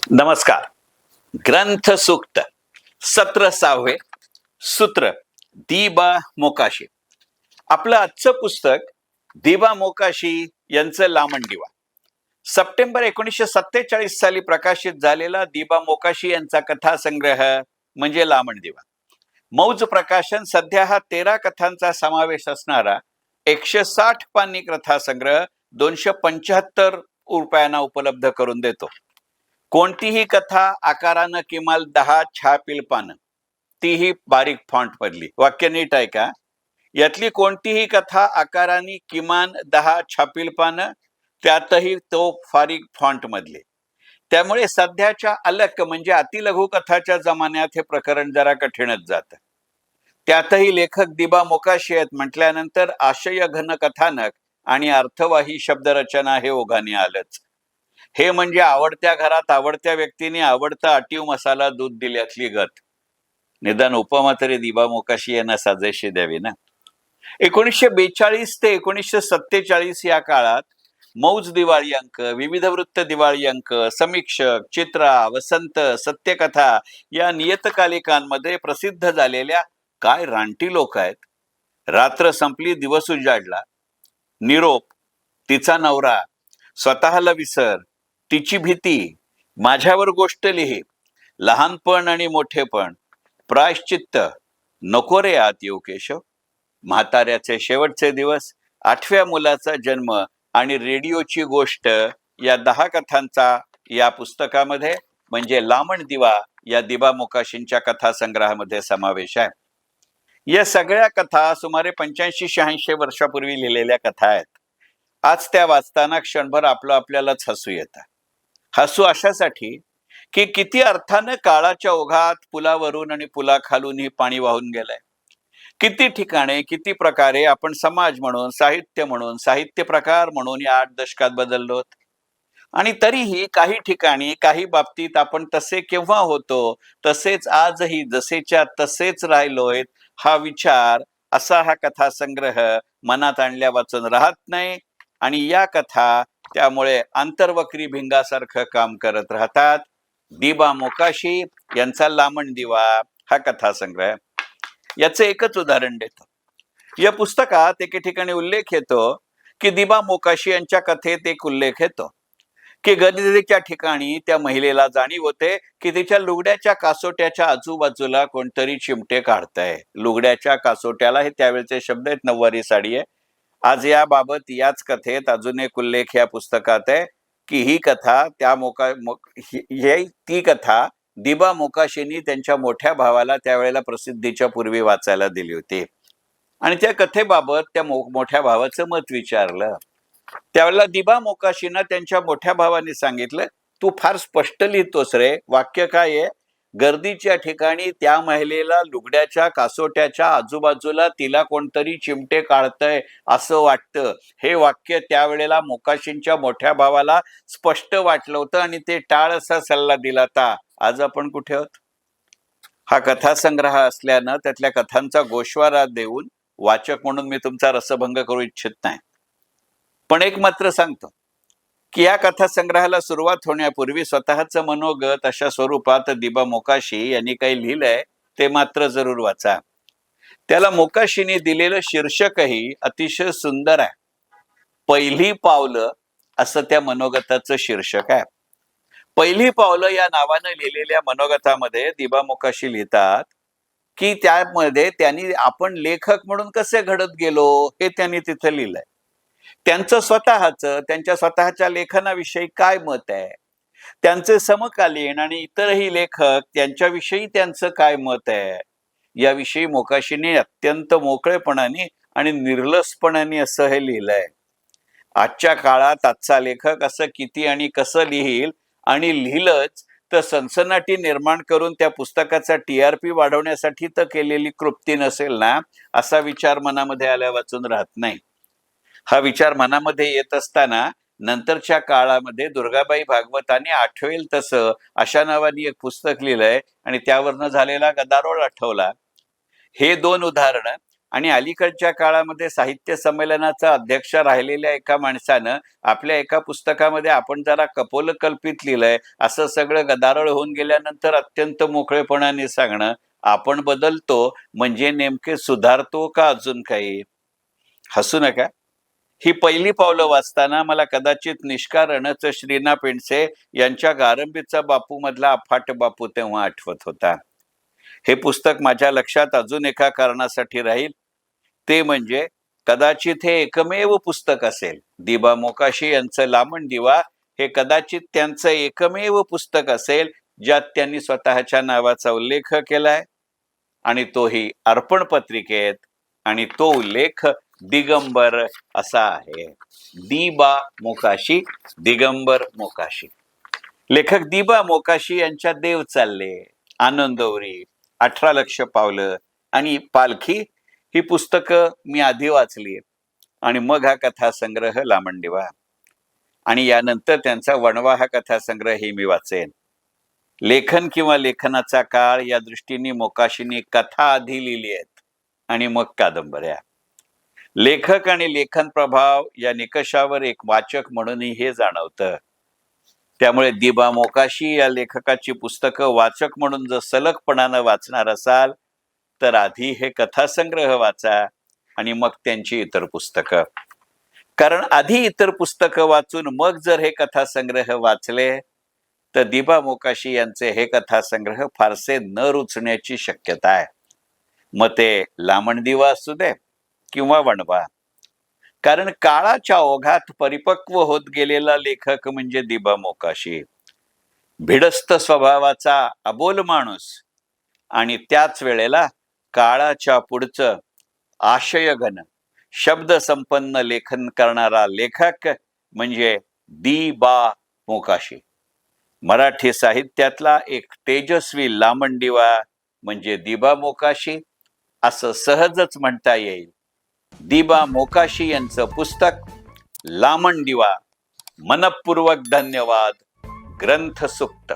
नमस्कार. ग्रंथ सूक्त सत्र 6वे सूत्र दिबा मोकाशी. आपलं आजचं पुस्तक दिबा मोकाशी यांचं लामण दिवा. सप्टेंबर 1947 साली प्रकाशित झालेला दिबा मोकाशी यांचा कथासंग्रह म्हणजे लामण दिवा. मौज प्रकाशन सध्या हा 13 कथांचा समावेश असणारा 160 पानी कथासंग्रह 275 रुपयांना उपलब्ध करून देतो. कोणतीही कथा आकारानं किमान 10 छापील पानं, तीही बारीक फॉन्ट मधली. वाक्य नीट आहे का? यातली कोणतीही कथा आकाराने किमान 10 छापील पानं, त्यातही तो बारीक फॉन्ट मधले. त्यामुळे सध्याच्या अलक म्हणजे अतिलघु कथाच्या जमान्यात हे प्रकरण जरा कठीणच जातं. त्यातही लेखक दिबा मोकाशी आहेत म्हटल्यानंतर आशय घन कथानक आणि अर्थवाही शब्दरचना हे ओघाने आलंच. हे म्हणजे आवडत्या घरात आवडत्या व्यक्तीने आवडता आटीव मसाला दूध दिल्यातली गत. निदान उपमा तरी दिबा मोकाशी यांना साजेशी द्यावी ना. 1942 ते 1947 या काळात मौज दिवाळी अंक, विविध वृत्त दिवाळी अंक, समीक्षक, चित्रा, वसंत, सत्यकथा या नियतकालिकांमध्ये प्रसिद्ध झालेल्या काय रानटी लोक आहेत. रात्र संपली, दिवस उजाडला, निरोप, तिचा नवरा, स्वतःला विसर, तिची भीती, माझ्यावर गोष्ट लिही, लहानपण आणि मोठेपण, प्रायश्चित्त, नको रे आत येऊ केशव, म्हाताऱ्याचे शेवटचे दिवस, 8व्या मुलाचा जन्म आणि रेडिओची गोष्ट या 10 कथांचा या पुस्तकामध्ये म्हणजे लामण दिवा या दिबा मोकाशींच्या कथासंग्रहामध्ये समावेश आहे. या सगळ्या कथा सुमारे 85-86 वर्षापूर्वी लिहिलेल्या कथा आहेत. आज त्या वाचताना क्षणभर आपल्यालाच हसू येतं. हसू अशासाठी की किती अर्थानं काळाच्या ओघात पुलावरून आणि पुलाखालूनही पाणी वाहून गेलंय. किती ठिकाणे, किती प्रकारे आपण समाज म्हणून, साहित्य म्हणून, साहित्य प्रकार म्हणून या 8 दशकात बदललोत. आणि तरीही काही ठिकाणी, काही बाबतीत आपण तसे केव्हा होतो तसेच आजही जसेच्या तसेच राहिलोय हा विचार, असा हा कथासंग्रह मनात आणल्या वाचून राहत नाही. आणि या कथा त्यामुळे आंतरवक्री भिंगासारखं काम करत राहतात. दिबा मोकाशी यांचा लामण दिवा हा कथासंग्रह. याचं एकच उदाहरण देतो. या पुस्तकात एके ठिकाणी उल्लेख येतो की दिबा मोकाशी यांच्या कथेत एक उल्लेख येतो की गर्दीच्या ठिकाणी त्या महिलेला जाणीव होते की तिच्या लुगड्याच्या कासोट्याच्या आजूबाजूला कोणतरी चिमटे काढतंय. लुगड्याच्या कासोट्याला हे त्यावेळेचे शब्द आहेत, नऊवारी साडी आहे. आज याबाबत याच कथेत अजून एक उल्लेख या पुस्तकात आहे की ही कथा ती कथा दिबा मोकाशींनी त्यांच्या मोठ्या भावाला त्यावेळेला प्रसिद्धीच्या पूर्वी वाचायला दिली होती. आणि त्या कथेबाबत त्या मोठ्या भावाचं मत विचारलं. त्यावेळेला दिबा मोकाशींना त्यांच्या मोठ्या भावाने सांगितलं, तू फार स्पष्ट लिहितोस रे. वाक्य काय आहे? गर्दीच्या ठिकाणी त्या महिलेला लुगड्याच्या कासोट्याच्या आजूबाजूला तिला कोणतरी चिमटे काढतंय असं वाटतं. हे वाक्य त्यावेळेला मोकाशींच्या मोठ्या भावाला स्पष्ट वाटलं होतं आणि ते टाळ असा सल्ला दिला होता. आज आपण कुठे आहोत? हा कथासंग्रह असल्यानं त्यातल्या कथांचा गोषवारा देऊन वाचक म्हणून मी तुमचा रसभंग करू इच्छित नाही. पण एक मात्र सांगतो की या कथासंग्रहाला सुरुवात होण्यापूर्वी स्वतःचं मनोगत अशा स्वरूपात दिबा मोकाशी यांनी काही लिहिलंय ते मात्र जरूर वाचा. त्याला मोकाशींनी दिलेलं शीर्षकही अतिशय सुंदर आहे. पहिली पावलं असं त्या मनोगताचं शीर्षक आहे. पहिली पावलं या नावानं लिहिलेल्या मनोगतामध्ये दिबा मोकाशी लिहितात की त्यामध्ये त्यांनी आपण लेखक म्हणून कसे घडत गेलो हे त्यांनी तिथे लिहिलंय. त्यांचं त्यांच्या स्वतःच्या लेखनाविषयी काय मत आहे, त्यांचे समकालीन आणि इतरही लेखक त्यांच्याविषयी त्यांचं काय मत आहे, याविषयी मोकाशींनी अत्यंत मोकळेपणाने आणि निर्लसपणाने असं हे लिहिलंय. आजच्या काळात आजचा लेखक असं किती आणि कसं लिहिल आणि लिहिलंच तर सनसनाटी निर्माण करून त्या पुस्तकाचा TRP वाढवण्यासाठी तर केलेली कृती नसेल ना, असा विचार मनामध्ये आल्या वाचून राहत नाही. हा विचार मनामध्ये येत असताना नंतरच्या काळामध्ये दुर्गाबाई भागवतांनी आठवेल तसं अशा नावाने एक पुस्तक लिहिलंय आणि त्यावरनं झालेला गदारोळ आठवला. हे 2 उदाहरणं आणि अलीकडच्या काळामध्ये साहित्य संमेलनाचा अध्यक्ष राहिलेल्या एका माणसानं आपल्या एका पुस्तकामध्ये आपण जरा कपोलकल्पित लिहिलंय, असं सगळं गदारोळ होऊन गेल्यानंतर अत्यंत मोकळेपणाने सांगणं, आपण बदलतो म्हणजे नेमके सुधारतो का अजून काही? हसू नका. ही पहिली पावलं वाचताना मला कदाचित निष्का रणच श्रीना पेंडसे यांच्या गारंबीचा बापू मधला अफाट बापू तेव्हा आठवत होता. हे पुस्तक माझ्या लक्षात अजून एका कारणासाठी राहील, ते म्हणजे कदाचित हे एकमेव पुस्तक असेल. दिबा मोकाशी यांचं लामण दिवा हे कदाचित त्यांचं एकमेव पुस्तक असेल ज्यात त्यांनी स्वतःच्या नावाचा उल्लेख केलाय, आणि तोही अर्पण पत्रिकेत, आणि तो उल्लेख दिगंबर असा आहे. दिबा मोकाशी, दिगंबर मोकाशी. लेखक दिबा मोकाशी यांच्या देव चालले, आनंदवरी, 18 लक्ष पावलं आणि पालखी ही पुस्तकं मी आधी वाचली, आणि मग हा कथासंग्रह लामण दिवा, आणि यानंतर त्यांचा वणवा हा कथासंग्रह मी वाचेन. लेखन किंवा लेखनाचा काळ या दृष्टीने मोकाशींनी कथा आधी लिहिली आहेत आणि मग कादंबऱ्या. लेखक आणि लेखन प्रभाव या निकषावर एक वाचक म्हणूनही हे जाणवतं. त्यामुळे दिबा मोकाशी या लेखकाची पुस्तकं वाचक म्हणून जर सलगपणानं वाचणार असाल तर आधी हे कथासंग्रह वाचा आणि मग त्यांची इतर पुस्तकं. कारण आधी इतर पुस्तकं वाचून मग जर हे कथासंग्रह वाचले तर दिबा मोकाशी यांचे हे कथासंग्रह फारसे न रुचण्याची शक्यता आहे. मग ते लामण दिवा असू दे किंवा वणवा. कारण काळाच्या ओघात परिपक्व होत गेलेला लेखक म्हणजे दिबा मोकाशी. भिडस्त स्वभावाचा अबोल माणूस आणि त्याच वेळेला काळाच्या पुढचं आशयघन शब्द संपन्न लेखन करणारा लेखक म्हणजे दिबा मोकाशी. मराठी साहित्यातला एक तेजस्वी लामण दिवा म्हणजे दिबा मोकाशी असं सहजच म्हणता येईल. दिबा मोकाशी यांचं पुस्तक लामण दिवा. मनपूर्वक धन्यवाद. ग्रंथसुक्त.